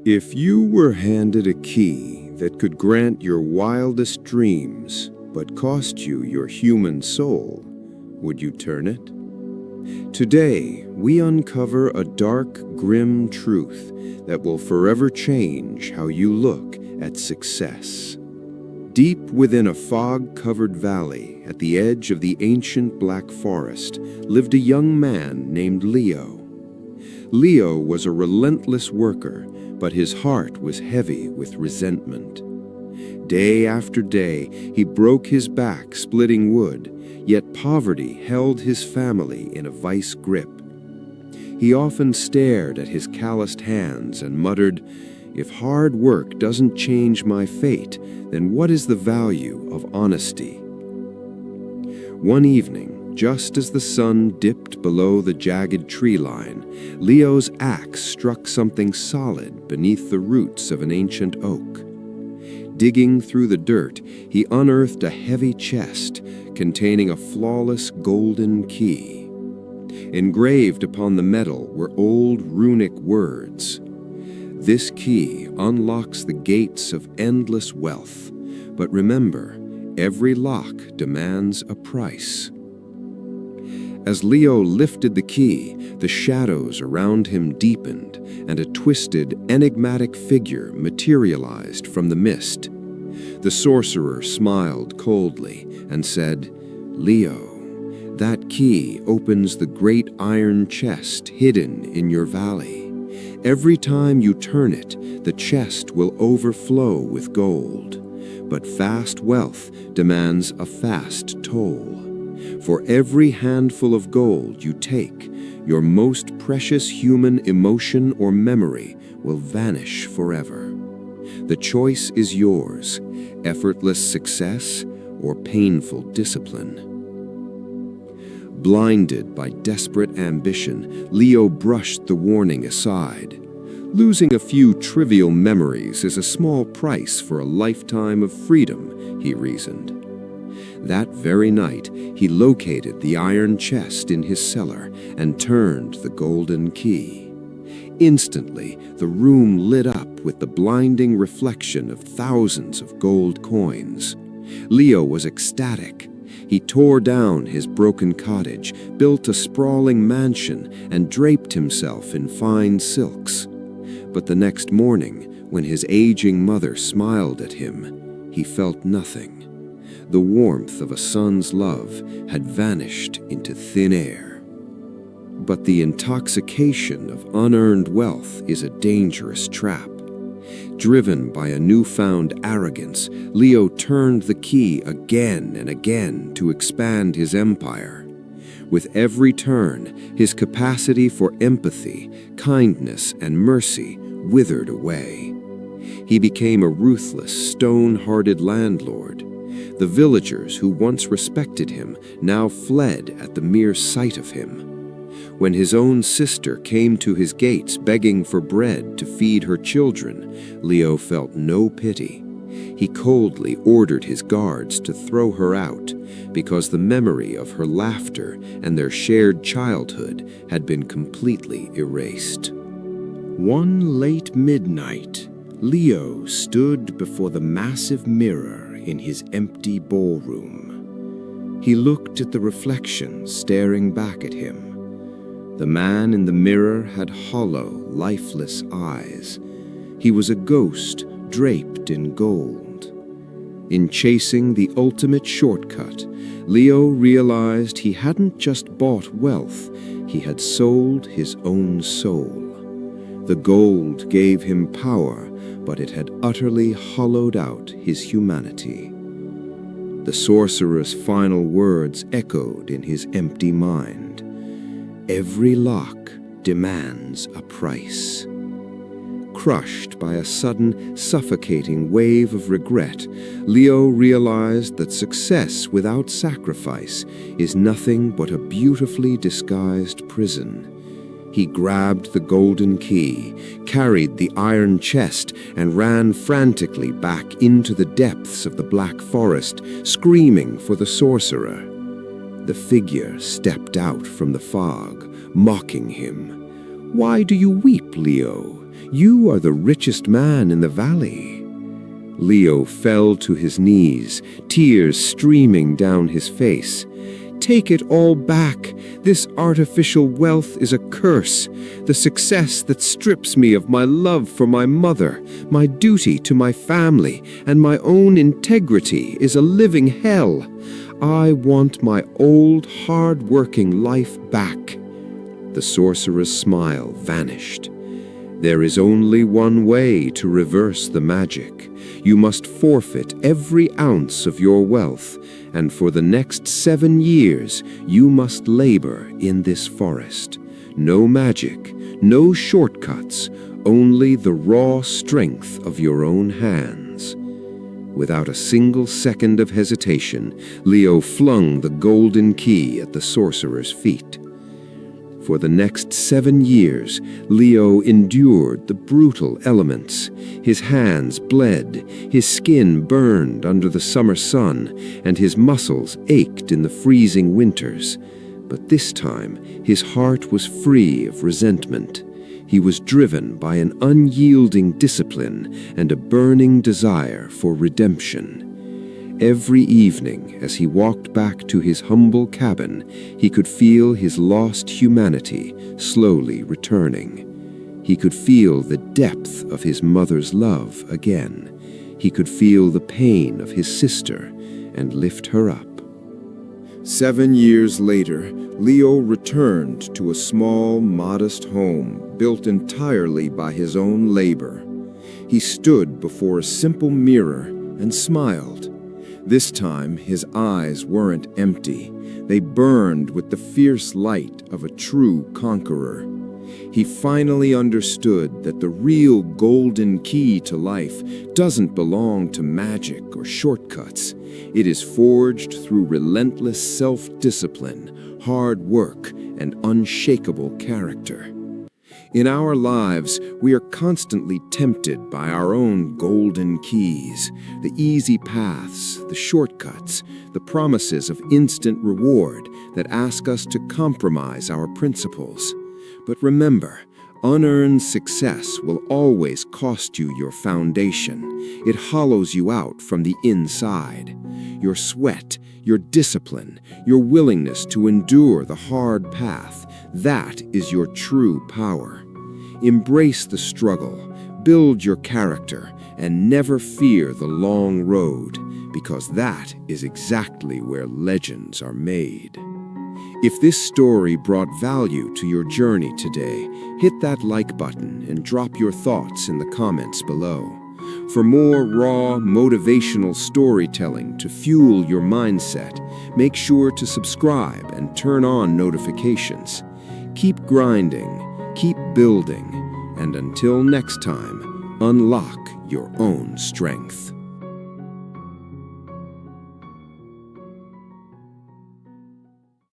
If you were handed a key that could grant your wildest dreams but cost you your human soul, would you turn it? Today, we uncover a dark, grim truth that will forever change how you look at success. Deep within a fog-covered valley at the edge of the ancient Black Forest lived a young man named Leo. Leo was a relentless worker, but his heart was heavy with resentment. Day after day, he broke his back splitting wood, yet poverty held his family in a vice grip. He often stared at his calloused hands and muttered, "If hard work doesn't change my fate, then what is the value of honesty?" One evening, just as the sun dipped below the jagged tree line, Leo's axe struck something solid beneath the roots of an ancient oak. Digging through the dirt, he unearthed a heavy chest containing a flawless golden key. Engraved upon the metal were old runic words. "This key unlocks the gates of endless wealth, but remember, every lock demands a price." As Leo lifted the key, the shadows around him deepened, and a twisted, enigmatic figure materialized from the mist. The sorcerer smiled coldly and said, "Leo, that key opens the great iron chest hidden in your valley. Every time you turn it, the chest will overflow with gold. But fast wealth demands a fast toll. For every handful of gold you take, your most precious human emotion or memory will vanish forever. The choice is yours, effortless success or painful discipline." Blinded by desperate ambition, Leo brushed the warning aside. Losing a few trivial memories is a small price for a lifetime of freedom, he reasoned. That very night, he located the iron chest in his cellar and turned the golden key. Instantly, the room lit up with the blinding reflection of thousands of gold coins. Leo was ecstatic. He tore down his broken cottage, built a sprawling mansion, and draped himself in fine silks. But the next morning, when his aging mother smiled at him, he felt nothing. The warmth of a son's love had vanished into thin air. But the intoxication of unearned wealth is a dangerous trap. Driven by a newfound arrogance, Leo turned the key again and again to expand his empire. With every turn, his capacity for empathy, kindness, and mercy withered away. He became a ruthless, stone-hearted landlord. The villagers who once respected him now fled at the mere sight of him. When his own sister came to his gates begging for bread to feed her children, Leo felt no pity. He coldly ordered his guards to throw her out because the memory of her laughter and their shared childhood had been completely erased. One late midnight, Leo stood before the massive mirror in his empty ballroom. He looked at the reflection staring back at him. The man in the mirror had hollow, lifeless eyes. He was a ghost draped in gold. In chasing the ultimate shortcut, Leo realized he hadn't just bought wealth, he had sold his own soul. The gold gave him power, but it had utterly hollowed out his humanity. The sorcerer's final words echoed in his empty mind. "Every lock demands a price." Crushed by a sudden, suffocating wave of regret, Leo realized that success without sacrifice is nothing but a beautifully disguised prison. He grabbed the golden key, carried the iron chest, and ran frantically back into the depths of the Black Forest, screaming for the sorcerer. The figure stepped out from the fog, mocking him. "Why do you weep, Leo? You are the richest man in the valley." Leo fell to his knees, tears streaming down his face. "Take it all back. This artificial wealth is a curse. The success that strips me of my love for my mother, my duty to my family, and my own integrity is a living hell. I want my old, hard-working life back." The sorcerer's smile vanished. "There is only one way to reverse the magic. You must forfeit every ounce of your wealth, and for the next 7 years you must labor in this forest. No magic, no shortcuts, only the raw strength of your own hands." Without a single second of hesitation, Leo flung the golden key at the sorcerer's feet. For the next 7 years, Leo endured the brutal elements. His hands bled, his skin burned under the summer sun, and his muscles ached in the freezing winters. But this time, his heart was free of resentment. He was driven by an unyielding discipline and a burning desire for redemption. Every evening, as he walked back to his humble cabin, he could feel his lost humanity slowly returning. He could feel the depth of his mother's love again. He could feel the pain of his sister and lift her up. 7 years later, Leo returned to a small, modest home built entirely by his own labor. He stood before a simple mirror and smiled. This time, his eyes weren't empty. They burned with the fierce light of a true conqueror. He finally understood that the real golden key to life doesn't belong to magic or shortcuts. It is forged through relentless self-discipline, hard work, and unshakable character. In our lives, we are constantly tempted by our own golden keys, the easy paths, the shortcuts, the promises of instant reward that ask us to compromise our principles. But remember, unearned success will always cost you your foundation. It hollows you out from the inside. Your sweat, your discipline, your willingness to endure the hard path, that is your true power. Embrace the struggle, build your character, and never fear the long road, because that is exactly where legends are made. If this story brought value to your journey today, hit that like button and drop your thoughts in the comments below. For more raw, motivational storytelling to fuel your mindset, make sure to subscribe and turn on notifications. Keep grinding, keep building, and until next time, unlock your own strength.